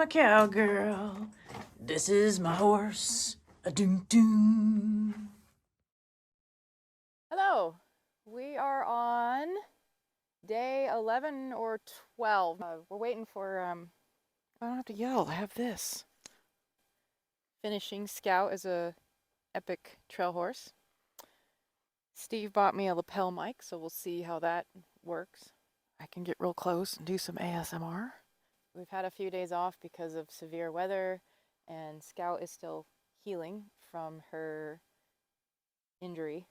I'm a cowgirl. This is my horse. A doom doom. Hello, we are on day 11 or 12. We're waiting for, I don't have to yell, I have this. Finishing Scout as a epic trail horse. Steve bought me a lapel mic, so we'll see how that works. I can get real close and do some ASMR. We've had a few days off because of severe weather, and Scout is still healing from her injury.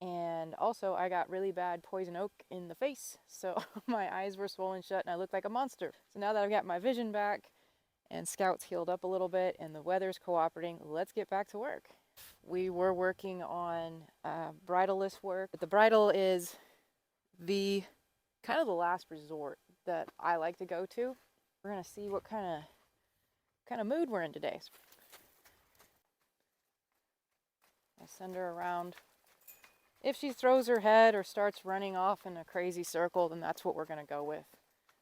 And also, I got really bad poison oak in the face, so my eyes were swollen shut and I looked like a monster. So now that I've got my vision back and Scout's healed up a little bit and the weather's cooperating, let's get back to work. We were working on bridleless work. The bridle is the kind of the last resort that I like to go to. We're gonna see what kind of mood we're in today. I send her around. If she throws her head or starts running off in a crazy circle, then that's what we're going to go with.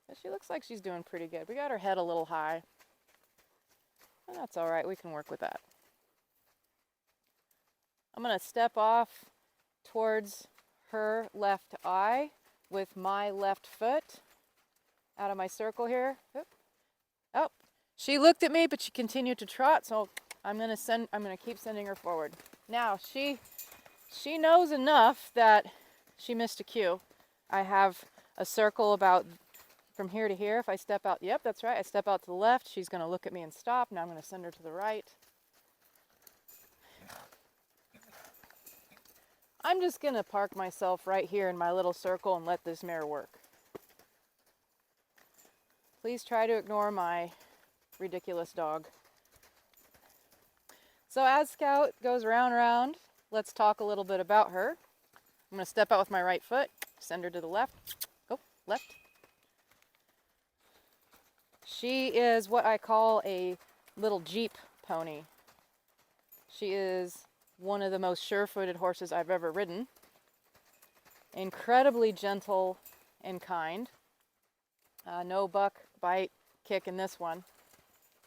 But she looks like she's doing pretty good. We got her head a little high. And that's all right. We can work with that. I'm going to step off towards her left eye with my left foot out of my circle here. Oh, she looked at me, but she continued to trot, so I'm going to keep sending her forward. Now, she knows enough that she missed a cue. I have a circle about from here to here. If I step out, yep, that's right. I step out to the left, she's going to look at me and stop. Now I'm going to send her to the right. I'm just going to park myself right here in my little circle and let this mare work. Please try to ignore my ridiculous dog. So as Scout goes round and round, let's talk a little bit about her. I'm going to step out with my right foot, send her to the left. Go, left. She is what I call a little Jeep pony. She is one of the most sure-footed horses I've ever ridden. Incredibly gentle and kind. No buck, bite, kick in this one.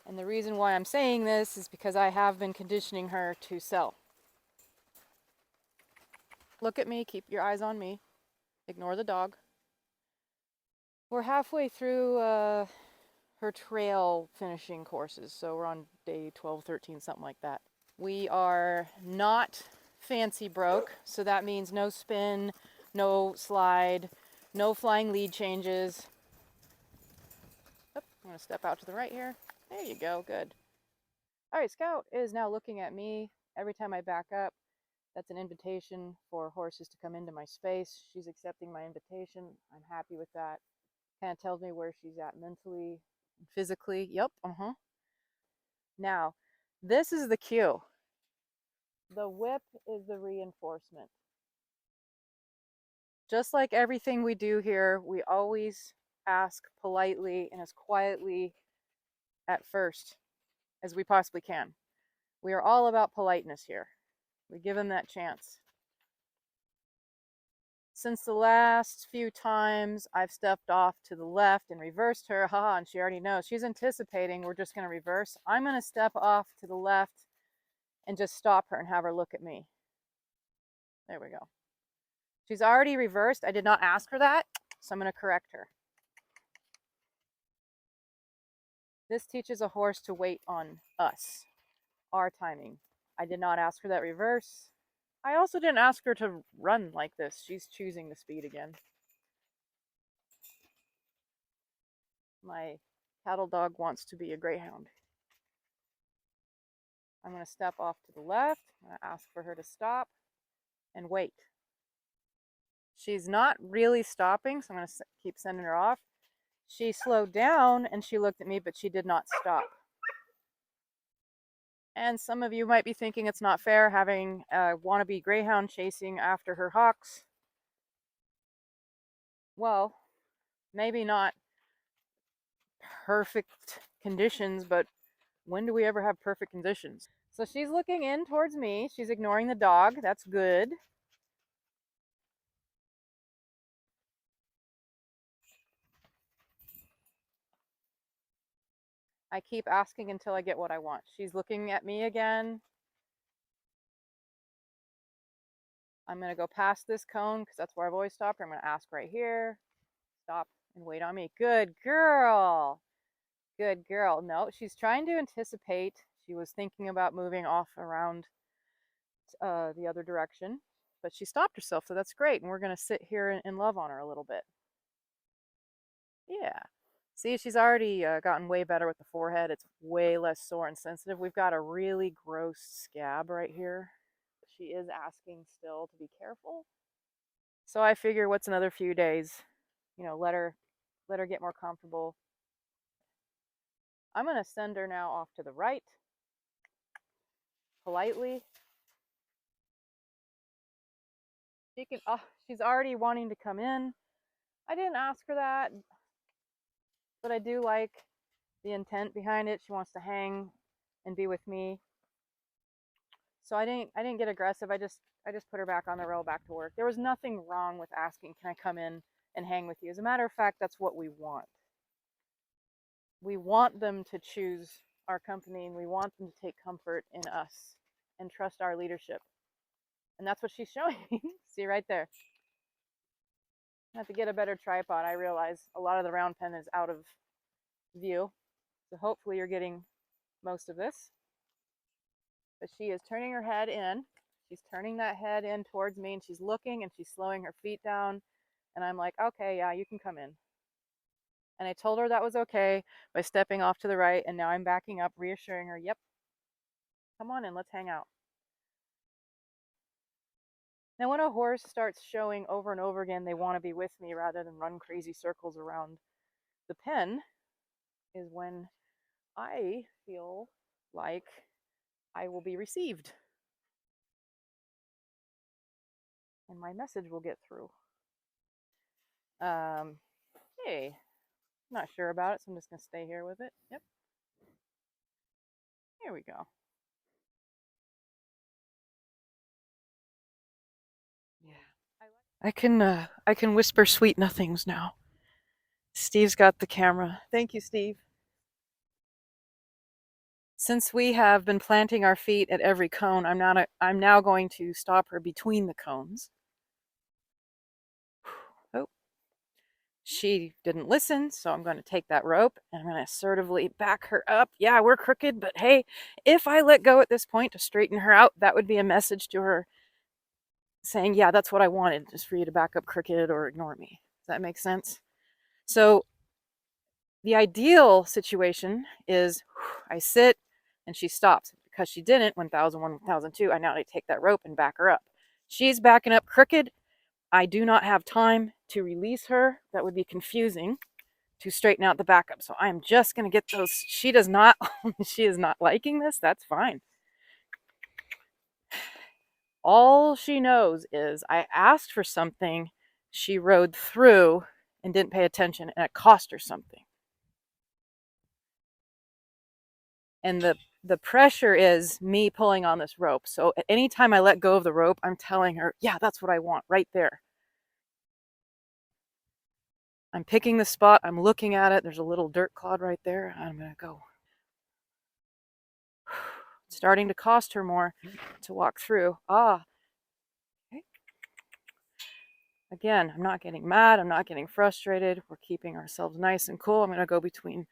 And the reason why I'm saying this is because I have been conditioning her to sell. Look at me, keep your eyes on me. Ignore the dog. We're halfway through her trail finishing courses, so we're on day 12, 13, something like that. We are not fancy broke, so that means no spin, no slide, no flying lead changes. Oh, I'm going to step out to the right here. There you go, good. All right, Scout is now looking at me every time I back up. That's an invitation for horses to come into my space. She's accepting my invitation. I'm happy with that. Kind of tells me where she's at mentally, physically. Yep, Now, this is the cue. The whip is the reinforcement. Just like everything we do here, we always ask politely and as quietly at first as we possibly can. We are all about politeness here. We give them that chance. Since the last few times I've stepped off to the left and reversed her, haha, and she already knows. She's anticipating we're just going to reverse. I'm going to step off to the left and just stop her and have her look at me. There we go. She's already reversed. I did not ask her that, so I'm going to correct her. This teaches a horse to wait on us, our timing. I did not ask for that reverse. I also didn't ask her to run like this. She's choosing the speed again. My cattle dog wants to be a greyhound. I'm going to step off to the left. I'm going to ask for her to stop and wait. She's not really stopping, so I'm going to keep sending her off. She slowed down and she looked at me, but she did not stop. And some of you might be thinking it's not fair having a wannabe greyhound chasing after her hocks. Well, maybe not perfect conditions, but when do we ever have perfect conditions? So she's looking in towards me. She's ignoring the dog. That's good. I keep asking until I get what I want. She's looking at me again. I'm going to go past this cone because that's where I've always stopped. I'm going to ask right here. Stop and wait on me. Good girl. Good girl. No, she's trying to anticipate. She was thinking about moving off around the other direction, but she stopped herself, so that's great. And we're going to sit here and love on her a little bit. Yeah. See, she's already gotten way better with the forehead. It's way less sore and sensitive. We've got a really gross scab right here. She is asking still to be careful. So I figure what's another few days, let her get more comfortable. I'm going to send her now off to the right, politely. She can, oh, she's already wanting to come in. I didn't ask her that, but I do like the intent behind it. She wants to hang and be with me. So I didn't get aggressive. I just put her back on the row, back to work. There was nothing wrong with asking, can I come in and hang with you? As a matter of fact, that's what we want. We want them to choose our company, and we want them to take comfort in us and trust our leadership. And that's what she's showing. See right there. I have to get a better tripod. I realize a lot of the round pen is out of view. So hopefully you're getting most of this. But she is turning her head in. She's turning that head in towards me, and she's looking, and she's slowing her feet down. And I'm like, okay, yeah, you can come in. And I told her that was okay by stepping off to the right. And now I'm backing up, reassuring her, yep, come on in, let's hang out. Now, when a horse starts showing over and over again they want to be with me rather than run crazy circles around the pen, is when I feel like I will be received and my message will get through. Hey, not sure about it, so I'm just going to stay here with it. Yep. Here we go. Yeah. I can whisper sweet nothings now. Steve's got the camera. Thank you, Steve. Since we have been planting our feet at every cone, I'm now going to stop her between the cones. Oh, she didn't listen, so I'm going to take that rope and I'm going to assertively back her up. Yeah, we're crooked, but hey, if I let go at this point to straighten her out, that would be a message to her saying, yeah, that's what I wanted, just for you to back up crooked or ignore me. Does that make sense? So the ideal situation is I sit and she stops. Because she didn't, 1001, 1002, I now take that rope and back her up. She's backing up crooked. I do not have time to release her. That would be confusing to straighten out the backup. So I'm just going to get those. She does not, she is not liking this. That's fine. All she knows is I asked for something, she rode through and didn't pay attention, and it cost her something. And the pressure is me pulling on this rope. So at any time I let go of the rope, I'm telling her, yeah, that's what I want right there. I'm picking the spot. I'm looking at it. There's a little dirt clod right there. I'm going to go. It's starting to cost her more to walk through. Okay. Again, I'm not getting mad. I'm not getting frustrated. We're keeping ourselves nice and cool. I'm going to go between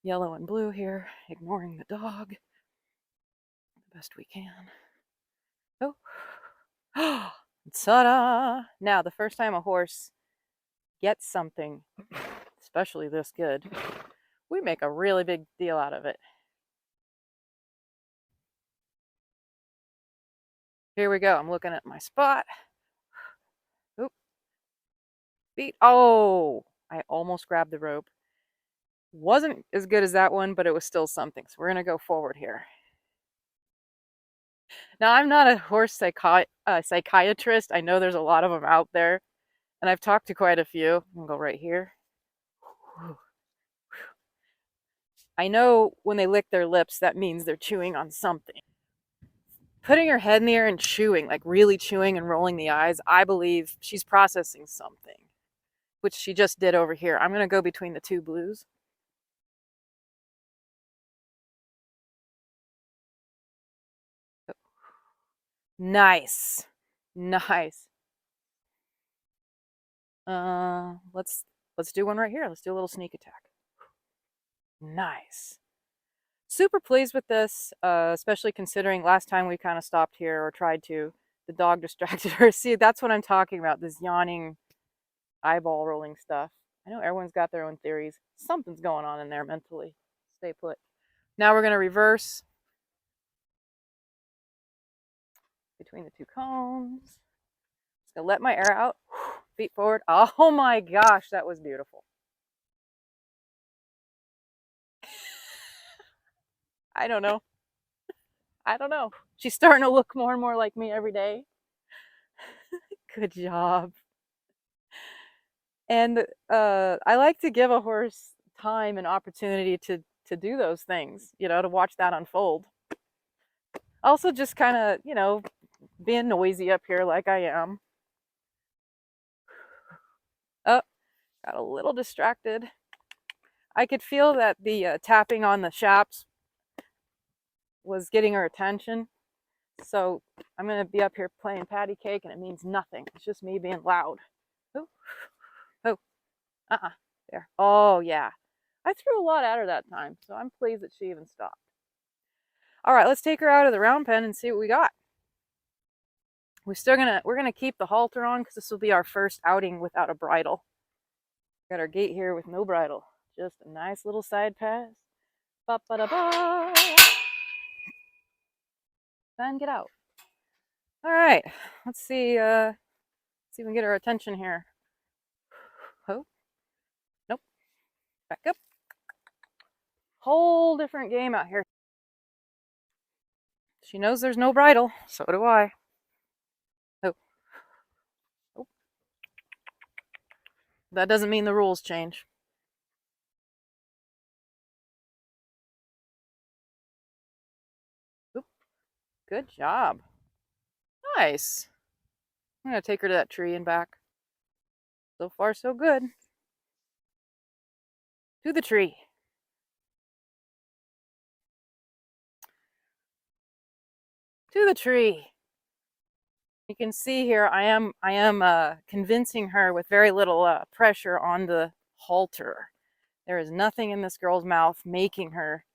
yellow and blue here, ignoring the dog the best we can. Oh. Ta-da! Now, the first time a horse gets something, especially this good, we make a really big deal out of it. Here we go. I'm looking at my spot. Oop. Feet. Oh, I almost grabbed the rope. Wasn't as good as that one, but it was still something. So we're going to go forward here. Now, I'm not a horse psychiatrist. I know there's a lot of them out there, and I've talked to quite a few. I'm going to go right here. I know when they lick their lips, that means they're chewing on something. Putting her head in the air and chewing, like really chewing and rolling the eyes, I believe she's processing something, which she just did over here. I'm going to go between the two blues. Nice. Nice. Let's do one right here. Let's do a little sneak attack. Nice. Super pleased with this, especially considering last time we kind of stopped here or tried to. The dog distracted her. See, that's what I'm talking about, this yawning, eyeball rolling stuff. I know everyone's got their own theories. Something's going on in there mentally. Stay put. Now we're going to reverse between the two cones. Just going to let my air out. Feet forward. Oh my gosh, that was beautiful. I don't know. I don't know. She's starting to look more and more like me every day. Good job. And I like to give a horse time and opportunity to do those things, you know, to watch that unfold. Also just kind of, you know, being noisy up here like I am. Oh, got a little distracted. I could feel that the tapping on the shaps was getting her attention. So I'm going to be up here playing patty cake and it means nothing. It's just me being loud. Oh, oh, there. Oh, yeah. I threw a lot at her that time, so I'm pleased that she even stopped. All right, let's take her out of the round pen and see what we got. We're gonna keep the halter on because this will be our first outing without a bridle. Got our gate here with no bridle. Just a nice little side pass. Ba ba da ba. Then get out. All right, let's see. See if we can get her attention here. Oh, nope. Back up. Whole different game out here. She knows there's no bridle. So do I. Oh. Oh. That doesn't mean the rules change. Oop. Good job. Nice. I'm going to take her to that tree and back. So far, so good. To the tree. To the tree. You can see here I am convincing her with very little pressure on the halter. There is nothing in this girl's mouth making her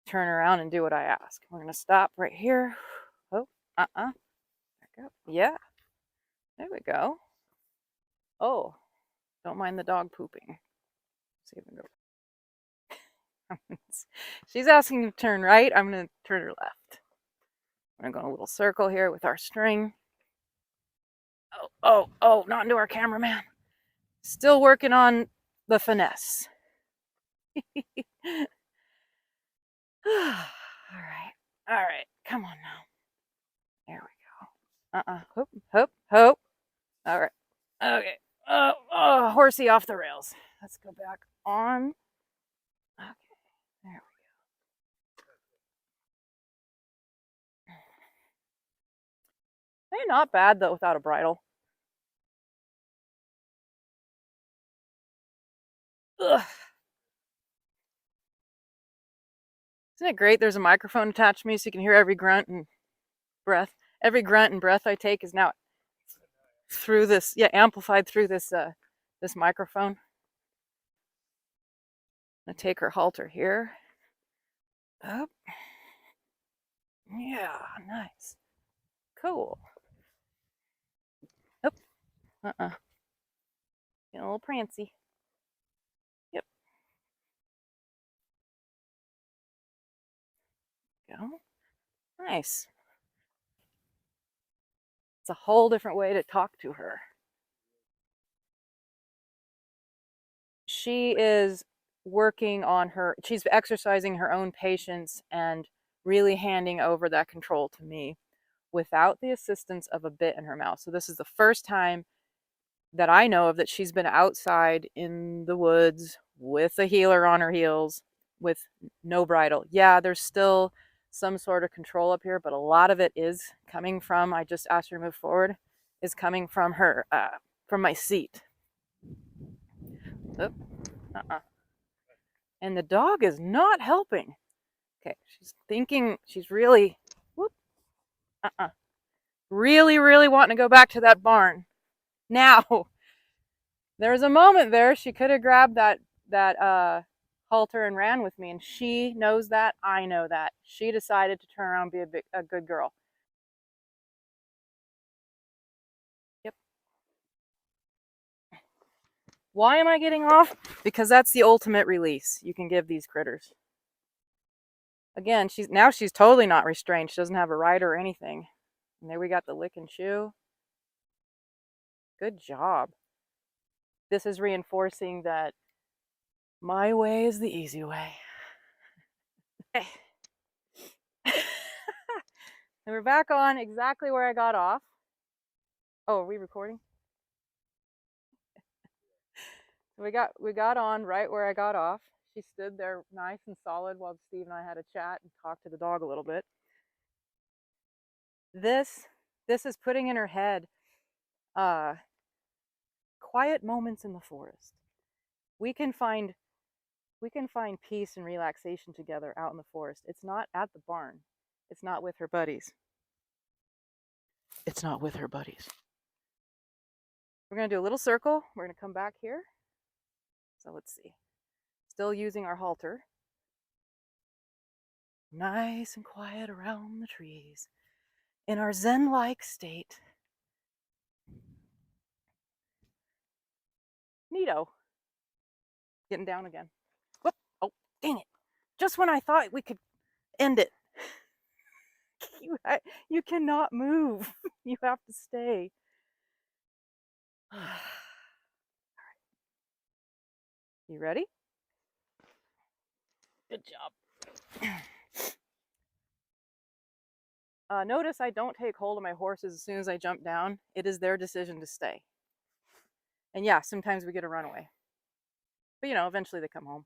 turn around and do what I ask. We're going to stop right here. Oh, back up. Yeah. There we go. Oh, don't mind the dog pooping. Let's see if we can go. She's asking to turn right. I'm going to turn her left. We're going to go in a little circle here with our string. Oh, not into our cameraman. Still working on the finesse. All right. Come on now. There we go. Hope. All right. Okay. Horsey off the rails. Let's go back on. Okay. There we go. They're not bad though without a bridle. Ugh. Isn't it great? There's a microphone attached to me so you can hear every grunt and breath. Every grunt and breath I take is now through this, amplified through this this microphone. I'm gonna take her halter here. Up. Yeah, nice. Cool. Oh, getting a little prancy. Yep. Go. Nice. It's a whole different way to talk to her. She is working on she's exercising her own patience and really handing over that control to me without the assistance of a bit in her mouth. So this is the first time that I know of that she's been outside in the woods with a heeler on her heels with no bridle. Yeah, there's still some sort of control up here, but a lot of it is coming from, I just asked her to move forward, is coming from her, from my seat. Oop. And the dog is not helping. Okay, she's thinking, she's really, whoop, Really, really wanting to go back to that barn. Now, there was a moment there she could have grabbed that halter and ran with me, and she knows that. I know that. She decided to turn around and be a good girl. Yep. Why am I getting off? Because that's the ultimate release you can give these critters. Again, she's totally not restrained. She doesn't have a rider or anything. And there we got the lick and chew. Good job. This is reinforcing that my way is the easy way. Okay. And we're back on exactly where I got off. Oh, are we recording? We got on right where I got off. She stood there nice and solid while Steve and I had a chat and talked to the dog a little bit. This is putting in her head quiet moments in the forest. We can find peace and relaxation together out in the forest. It's not at the barn. It's not with her buddies. It's not with her buddies. We're going to do a little circle. We're going to come back here. So let's see. Still using our halter. Nice and quiet around the trees. In our zen-like state. Neato. Getting down again. Whoop. Oh, dang it. Just when I thought we could end it. You cannot move. You have to stay. All right. You ready? Good job. Notice I don't take hold of my horses as soon as I jump down. It is their decision to stay. And yeah, sometimes we get a runaway. But eventually they come home.